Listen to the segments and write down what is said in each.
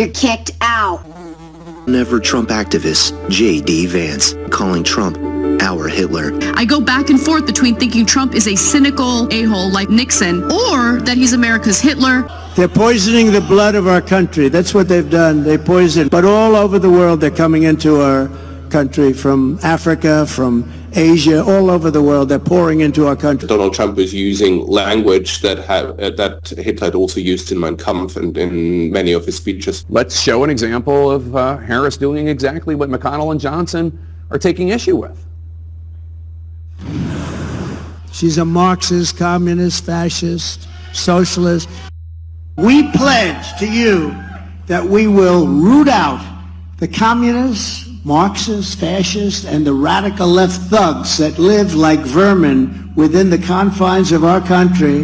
You're kicked out. Never Trump activist J.D. Vance calling Trump our Hitler. I go back and forth between thinking Trump is a cynical a-hole like Nixon or that he's America's Hitler. They're poisoning the blood of our country. That's what they've done. They poison. But all over the world, they're coming into our country from Africa, from Asia, all over the world. They're pouring into our country. Donald Trump is using language that Hitler had also used in Mein Kampf and in many of his speeches. Let's show an example of Harris doing exactly what McConnell and Johnson are taking issue with. She's a Marxist, communist, fascist, socialist. We pledge to you that we will root out the communists, Marxists, fascists, and the radical left thugs that live like vermin within the confines of our country,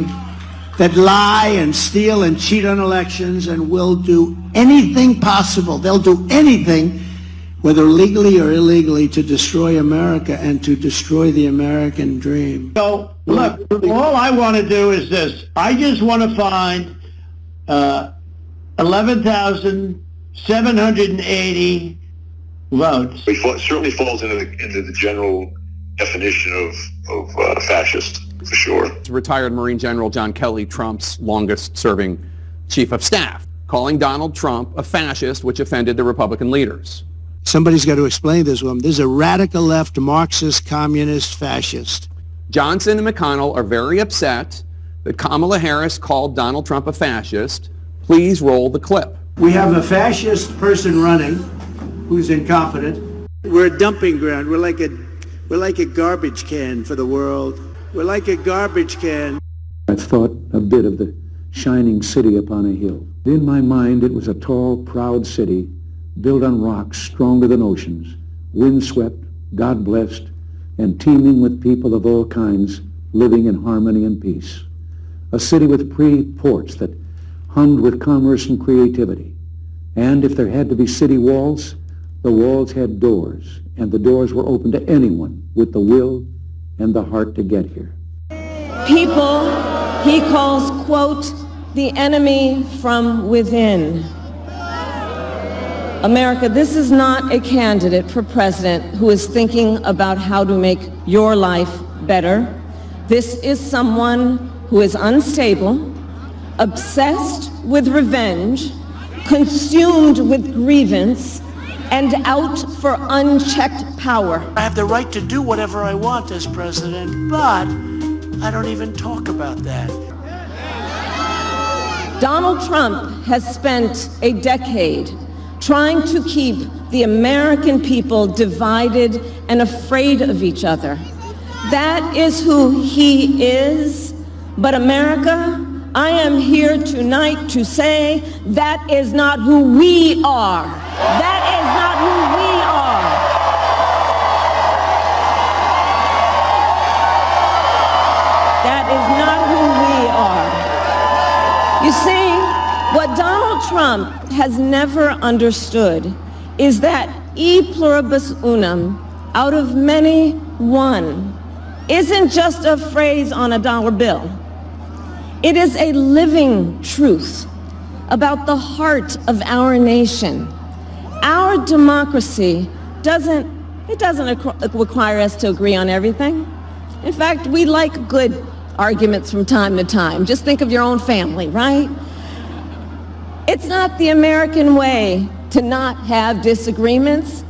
that lie and steal and cheat on elections and will do anything possible. They'll do anything, whether legally or illegally, to destroy America and to destroy the American dream. So, look, all I want to do is this. I just want to find 11,780 votes. It certainly falls into the general definition of fascist, for sure. Retired Marine General John Kelly, Trump's longest-serving chief of staff, calling Donald Trump a fascist, which offended the Republican leaders. Somebody's got to explain this to him. This is a radical left, Marxist, communist, fascist. Johnson and McConnell are very upset that Kamala Harris called Donald Trump a fascist. Please roll the clip. We have a fascist person running who's incompetent. We're a dumping ground. We're like a garbage can for the world. We're like a garbage can. I thought a bit of the shining city upon a hill. In my mind, it was a tall, proud city built on rocks stronger than oceans, windswept, God-blessed, and teeming with people of all kinds living in harmony and peace. A city with pretty ports that hummed with commerce and creativity. And if there had to be city walls, the walls had doors, and the doors were open to anyone with the will and the heart to get here. People he calls, quote, the enemy from within. America, this is not a candidate for president who is thinking about how to make your life better. This is someone who is unstable, obsessed with revenge, consumed with grievance, and out for unchecked power. I have the right to do whatever I want as president, but I don't even talk about that. Donald Trump has spent a decade trying to keep the American people divided and afraid of each other. That is who he is. But America, I am here tonight to say that is not who we are. That is not who we are. That is not who we are. You see, what Donald Trump has never understood is that e pluribus unum, out of many, one, isn't just a phrase on a dollar bill. It is a living truth about the heart of our nation. Our democracy doesn't require us to agree on everything. In fact, we like good arguments from time to time. Just think of your own family, right? It's not the American way to not have disagreements.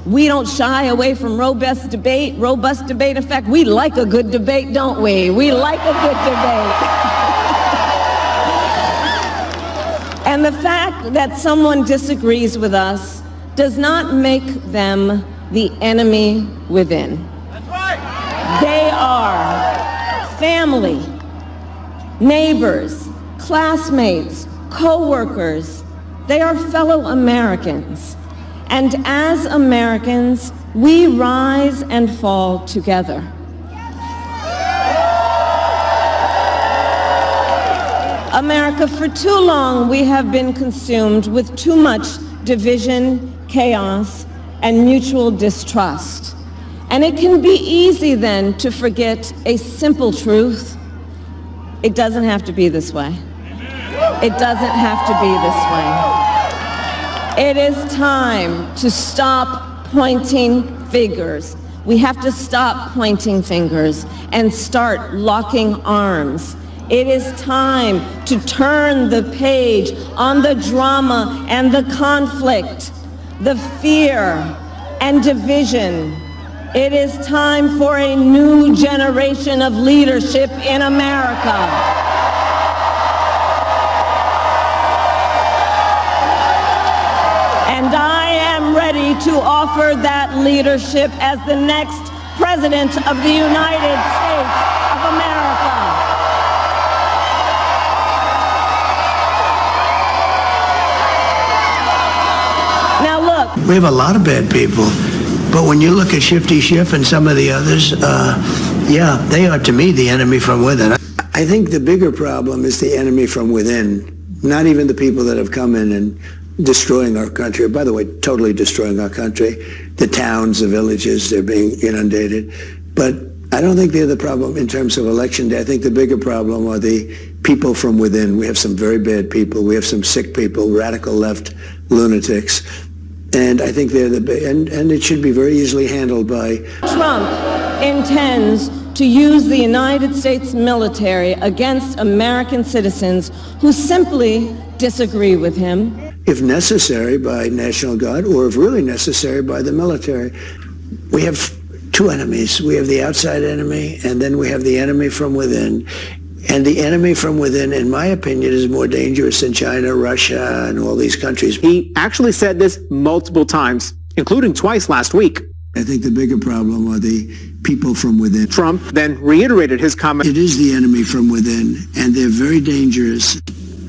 We don't shy away from robust debate. In fact, we like a good debate, don't we? We like a good debate. And the fact that someone disagrees with us does not make them the enemy within. That's right. They are family, neighbors, classmates, co-workers. They are fellow Americans. And as Americans, we rise and fall together. America, for too long, we have been consumed with too much division, chaos, and mutual distrust. And it can be easy then to forget a simple truth. It doesn't have to be this way. It doesn't have to be this way. It is time to stop pointing fingers. We have to stop pointing fingers and start locking arms. It is time to turn the page on the drama and the conflict, the fear and division. It is time for a new generation of leadership in America. And I am ready to offer that leadership as the next President of the United States of America. Now look. We have a lot of bad people, but when you look at Shifty Schiff and some of the others, yeah, they are to me the enemy from within. I think the bigger problem is the enemy from within, not even the people that have come in and destroying our country. By the way, totally destroying our country. The towns, the villages, they're being inundated. But I don't think they're the problem in terms of election day. I think the bigger problem are the people from within. We have some very bad people. We have some sick people, radical left lunatics. And I think they're and it should be very easily handled by... Trump intends to use the United States military against American citizens who simply disagree with him. If necessary, by National Guard, or if really necessary, by the military. We have two enemies. We have the outside enemy, and then we have the enemy from within. And the enemy from within, in my opinion, is more dangerous than China, Russia, and all these countries. He actually said this multiple times, including twice last week. I think the bigger problem are the people from within. Trump then reiterated his comment. It is the enemy from within, and they're very dangerous.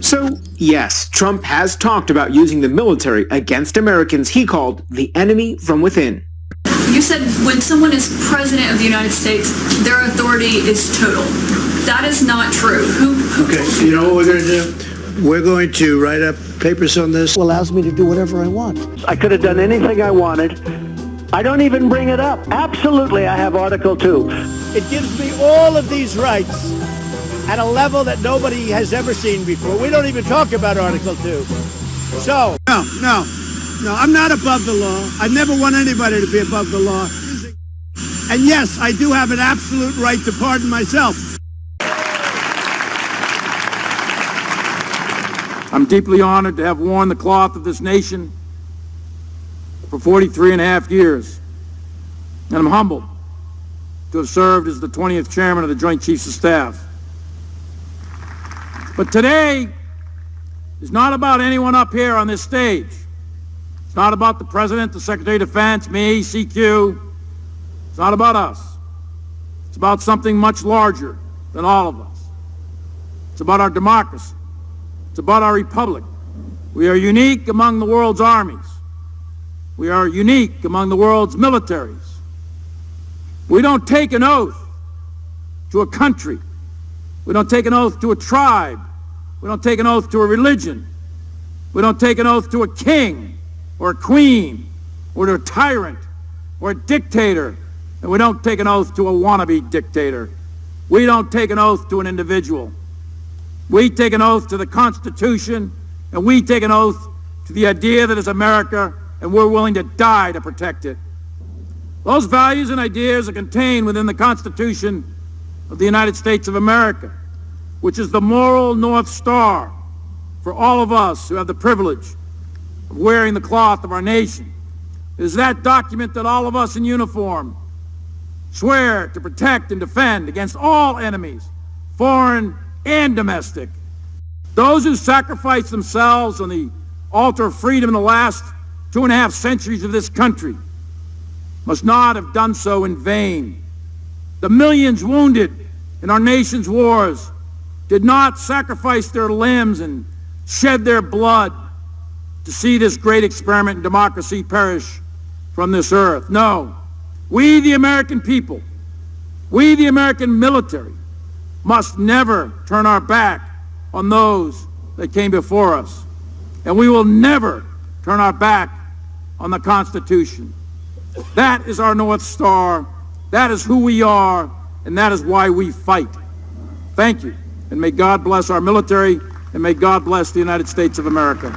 So, yes, Trump has talked about using the military against Americans he called the enemy from within. You said when someone is president of the United States, their authority is total. That is not true. Okay, you know what we're going to do? We're going to write up papers on this. It allows me to do whatever I want. I could have done anything I wanted. I don't even bring it up. Absolutely, I have Article 2. It gives me all of these rights at a level that nobody has ever seen before. We don't even talk about Article 2. So, no, I'm not above the law. I never want anybody to be above the law. And yes, I do have an absolute right to pardon myself. I'm deeply honored to have worn the cloth of this nation for 43 and a half years. And I'm humbled to have served as the 20th chairman of the Joint Chiefs of Staff. But today is not about anyone up here on this stage. It's not about the President, the Secretary of Defense, me, CQ. It's not about us. It's about something much larger than all of us. It's about our democracy. It's about our republic. We are unique among the world's armies. We are unique among the world's militaries. We don't take an oath to a country. We don't take an oath to a tribe. We don't take an oath to a religion. We don't take an oath to a king or a queen or to a tyrant or a dictator. And we don't take an oath to a wannabe dictator. We don't take an oath to an individual. We take an oath to the Constitution, and we take an oath to the idea that is America, and we're willing to die to protect it. Those values and ideas are contained within the Constitution of the United States of America, which is the moral North Star for all of us who have the privilege of wearing the cloth of our nation. It is that document that all of us in uniform swear to protect and defend against all enemies, foreign and domestic. Those who sacrificed themselves on the altar of freedom in the last 2.5 centuries of this country must not have done so in vain. The millions wounded in our nation's wars did not sacrifice their limbs and shed their blood to see this great experiment in democracy perish from this earth. No, we the American people, we the American military, must never turn our back on those that came before us. And we will never turn our back on the Constitution. That is our North Star. That is who we are, and that is why we fight. Thank you, and may God bless our military, and may God bless the United States of America.